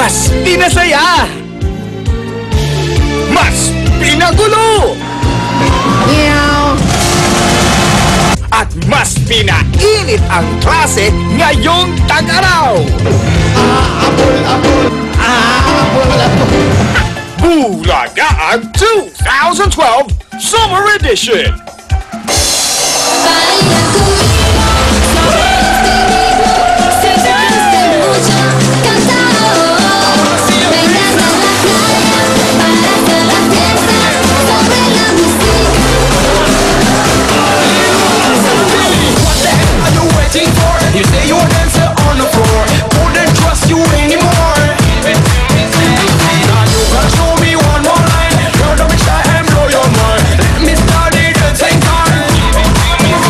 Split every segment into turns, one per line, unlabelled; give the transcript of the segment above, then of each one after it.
Mas pinasaya! Mas pinagulo! At mas pinainit ang klase ngayong tag-araw! Bulagaan 2012 Summer Edition!
You say you're a dancer on the floor, wouldn't trust you anymore. Now you can show me one more line, you're the bitch I am, blow your mind. Let me start it at the same time.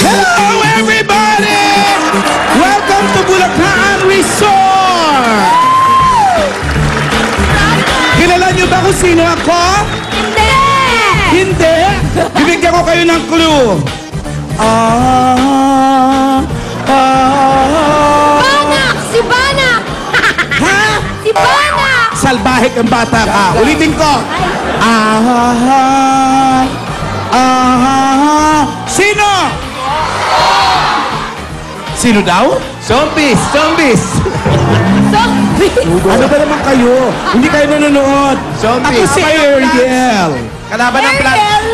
Hello, everybody! Welcome to Bulacan Resort! Kilala niyo ba kung sino ako?
Hindi!
Hindi! Bibigyan ko kayo ng clue.
Banak! Si Banak!
Ha?
Si Banak!
Salbahe kang bata ka. Ulitin ko. Sino? Sino daw?
Zombies! Zombies!
Zombie!
Ano ba naman kayo? Hindi kayo nanonood.
Zombies.
Ako si Ariel.
Kalaban ng plan.
Ariel!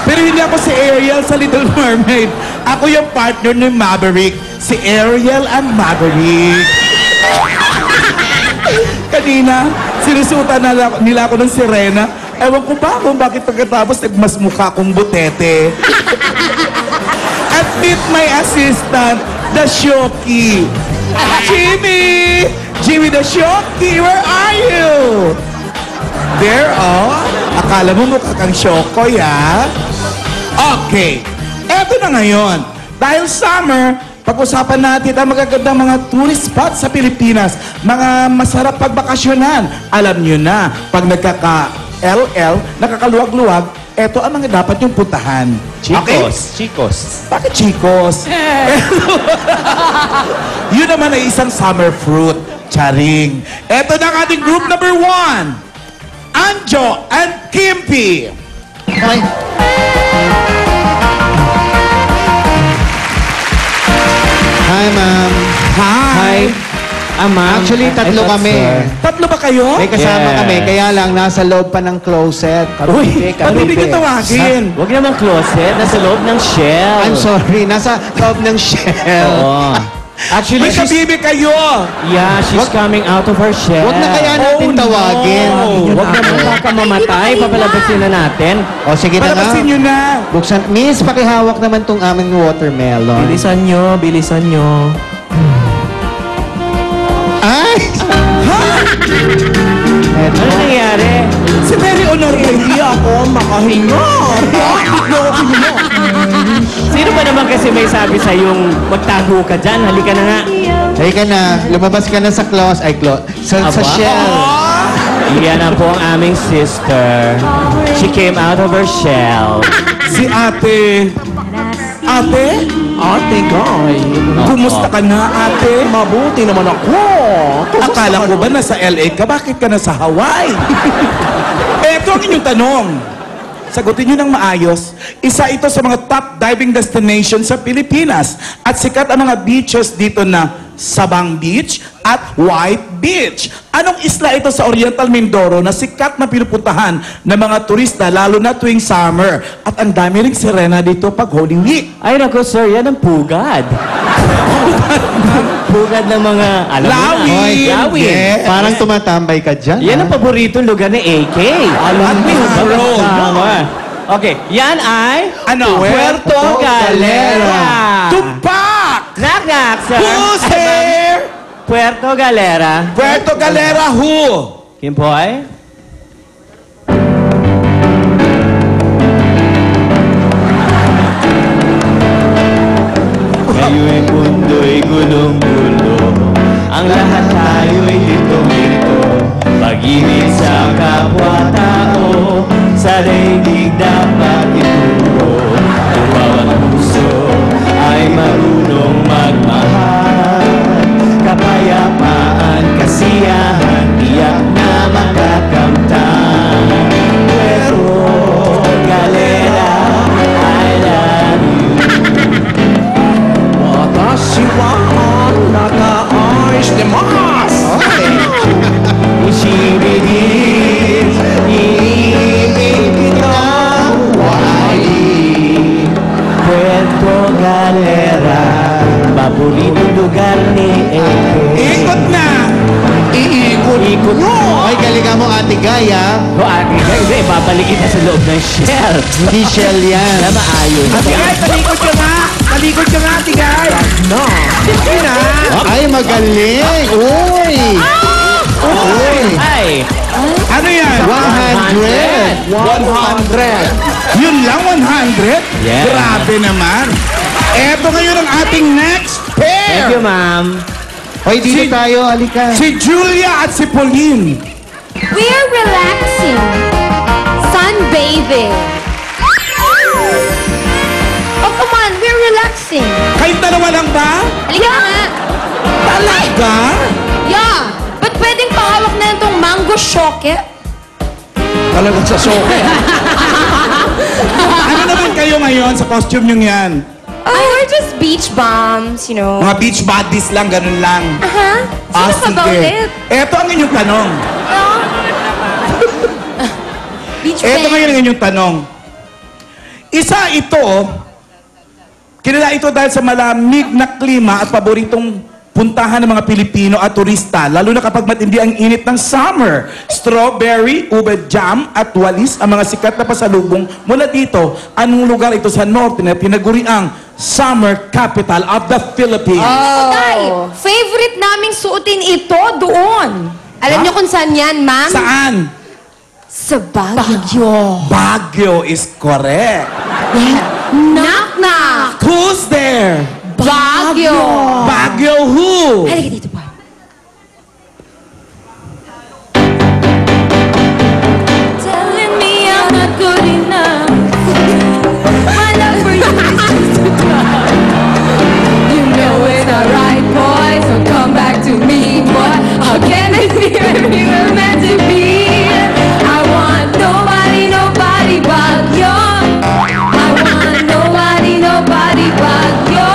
Pero hindi ako si Ariel sa Little Mermaid. Ako yung partner ni Maverick. Si Ariel and Maverick. Kanina, sinusutan nila ako ng sirena. Ewan ko ba kung bakit pagkatapos nagmasmukha akong butete. At meet my assistant, the Shoki. Jimmy! Jimmy the Shoki, where are you? There, oh. Akala mo mukha kang Shokoy, ha? Okay. Eto na ngayon. Dahil summer, pag-usapan natin ang magagandang mga tourist spots sa Pilipinas. Mga masarap pagbakasyonan. Alam nyo na, pag nagkaka-LL, nakakaluwag-luwag, eto ang mga dapat yung puntahan.
Chicos. Chicos.
Bakit chicos? Yun naman ay isang summer fruit. Charing. Eto na ang ating group number 1. Anjo and Kimpi.
Hi, ma'am.
Hi.
Ma'am. Actually, tatlo kami.
Tatlo ba kayo?
May kasama
Yes.
kami, kaya lang nasa loob pa ng closet.
Uy, ba't hindi ko tawagin?
Huwag naman closet, nasa loob ng shell.
I'm sorry, nasa loob ng shell.
Oo. Actually,
May
she's,
kabibi kayo.
yeah, she's coming out of her shell.
Huwag na kaya natin
Oh, no.
tawagin.
Huwag naman baka mamatay, papalabasin na natin.
O sige na nga.
Palabasin nyo na.
Buksan. Miss, pakihawak naman tong aming watermelon.
Bilisan nyo, bilisan nyo.
Ay! Eto.
Ano nangyari?
Si Mary Honor, hindi ako makahinga.
Sino ba naman kasi may sabi sa yung magtago ka dyan? Halika na nga.
Halika na, lumabas ka na sa closet. Ay, sa
Aba?
shell.
Iyan na po ang aming sister. She came out of her shell.
Si ate. Ate? Ate, guy. Kumusta ka na, ate? Mabuti naman ako. Akala ko ba nasa LA ka? Bakit ka nasa Hawaii? Eto ang inyong tanong. Sagutin nyo ng maayos. Isa ito sa mga top diving destinations sa Pilipinas. At sikat ang mga beaches dito na Sabang Beach at White Beach. Anong isla ito sa Oriental Mindoro na sikat na pinupuntahan ng mga turista lalo na tuwing summer? At ang dami ring sirena dito pag Holy Week.
Ay, naku, sir, yan ang pugad. Pugad ng mga, alam mo na.
Lawin!
Lawin.
Yes.
Parang tumatambay ka dyan.
Yan ang paboritong lugar ni AK.
At Mindanao.
Tama. Okay, yan ay
Ano?
Puerto Galera.
Tumpak!
Naku, knock, sir.
Who's here?
Puerto Galera.
Puerto Galera, who?
Yun po ay? Ngayon'y mundo'y gulong-gulo, ang lahat tayo'y litong-lito. Pag-ibig sa kapwa-tao, sa daigdig dapat ituro. Ang bawat puso ay marunong magmahal. Kapayapaan, kasiyahan, tiyak na makakamtan. Pero, Galera, I love you.
私はあなた愛してます
Isibigin, iibig kitang wali. Puerto Galera, paboritong lugar ni Eke.
Ikot na!
Ikot mo!
Ay, galingan mo, Ate Gaya.
O akin, hindi, babalik kita sa loob ng shell.
Hindi shell yan.
Na maayos.
Tigay, talikod ka nga! Talikod ka nga, Tigay! No! Sige na!
Ay, magaling. Uy! Uy!
Ay!
Ano yan?
100.
100! Yun lang, 100?
Yeah.
Grabe naman! Eto ngayon ang ating next pair!
Thank you, ma'am.
Hoy, dito tayo. Halika.
Si Julia at si Pauline.
We're relaxing. Sunbathing. Oh, come on. We're relaxing.
Kayong dalawa lang ba?
Halika nga.
Talaga?
Yeah. Ba't pwedeng pahawak na itong mango shoke?
Talagang sa soke. Ano naman kayo ngayon sa costume nyo yan?
Oh, we're just beach bums, you know.
Mga beach buddies lang, ganun lang.
Sino about it?
Eto ang inyong tanong.
Beach
Eto
band.
ngayon ang inyong tanong. Isa ito, kilala ito dahil sa malamig na klima at paboritong puntahan ng mga Pilipino at turista, lalo na kapag matindi ang init ng summer. Strawberry, ube jam at walis ang mga sikat na pasalubong mula dito. Anong lugar ito sa norte na tinaguriang summer capital of the Philippines?
Tay, favorite naming suotin ito doon. Alam niyo kung saan yan, ma'am?
Saan?
Sa Baguio.
Baguio is correct.
Knock, knock.
Who's there?
Baguio.
Baguio who?
Halika dito pa. Telling me I'm not good enough. My love for you is just too tough. You know it's not right, boy, so come back to me, boy. Again, it's here, we were meant to be. I want nobody, nobody but you. I want nobody, nobody but you.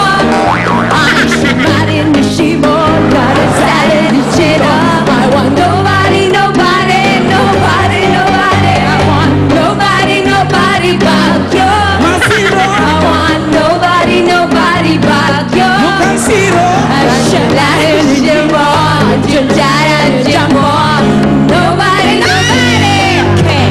I'm shivering the shivo, got a salad cheetah. I want nobody, nobody, nobody, nobody. I want nobody, nobody but you. I want nobody, nobody but you.
Mukhang zero.
Nobody, nobody. Okay.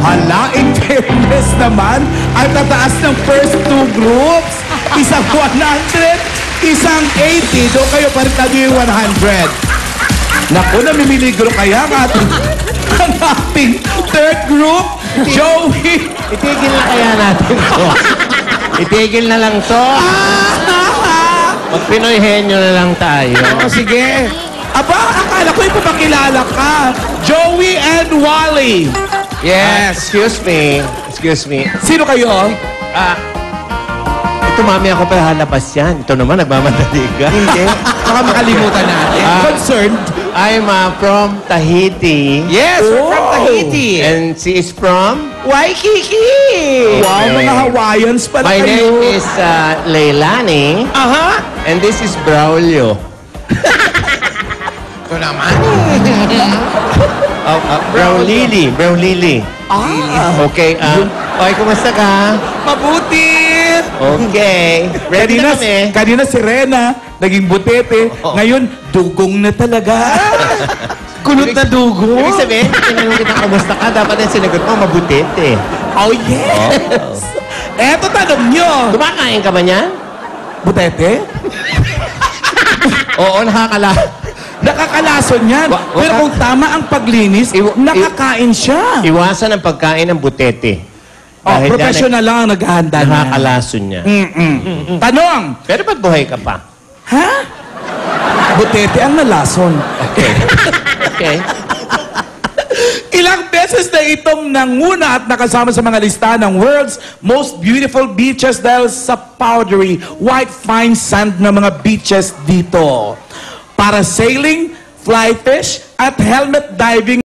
Hala, in fairness naman, ang tataas ng first two groups, isang 100, isang 80. Doon kayo pa rin tayo yung 100. Naku, namimiligro kaya ang ating third group, Joey.
Itigil na kaya natin to. Itigil na lang to. Magpinoyhenyo na lang tayo.
Oh, sige. Aba, akala ko ipapakilala ka. Joey and Wally.
Yes, excuse me. Excuse me.
Sino kayo?
Ito mami ako pala halabas yan. Ito naman, nagmamadali ka.
Hindi. Baka makalimutan natin. Concerned.
I'm from Tahiti.
Yes, we're from Tahiti.
And she is from Waikiki.
Wow, mga Hawaiians pala
My
kayo.
name is Leilani.
Aha.
And this is Braulio.
Ito naman.
Brown Lily. Brown Lily. Okay. Okay, kumusta ka?
Mabuti.
Okay. Ready na kami.
Kanina si Rena, naging butete. Ngayon, dugong na talaga. Kulot na dugong.
Ibig sabihin, tinanong kita kumusta ka, dapat yung sinagot mo, mabutete.
Oh, yes. Eto tanong nyo.
Kumakain ka ba niyan?
Butete?
Oo,
Nakakalason yan. Pero kung tama ang paglinis, nakakain siya.
Iwasan ang pagkain ng butete. Dahil
Professional lang ang naghahanda niya.
nakakalason niya.
Tanong!
Pero ba't buhay ka pa?
Ha? Butete ang nalason.
Okay.
Ilang beses na itong nanguna at nakasama sa mga lista ng world's most beautiful beaches dahil sa powdery, white fine sand na mga beaches dito. Para sailing, fly fish, at helmet diving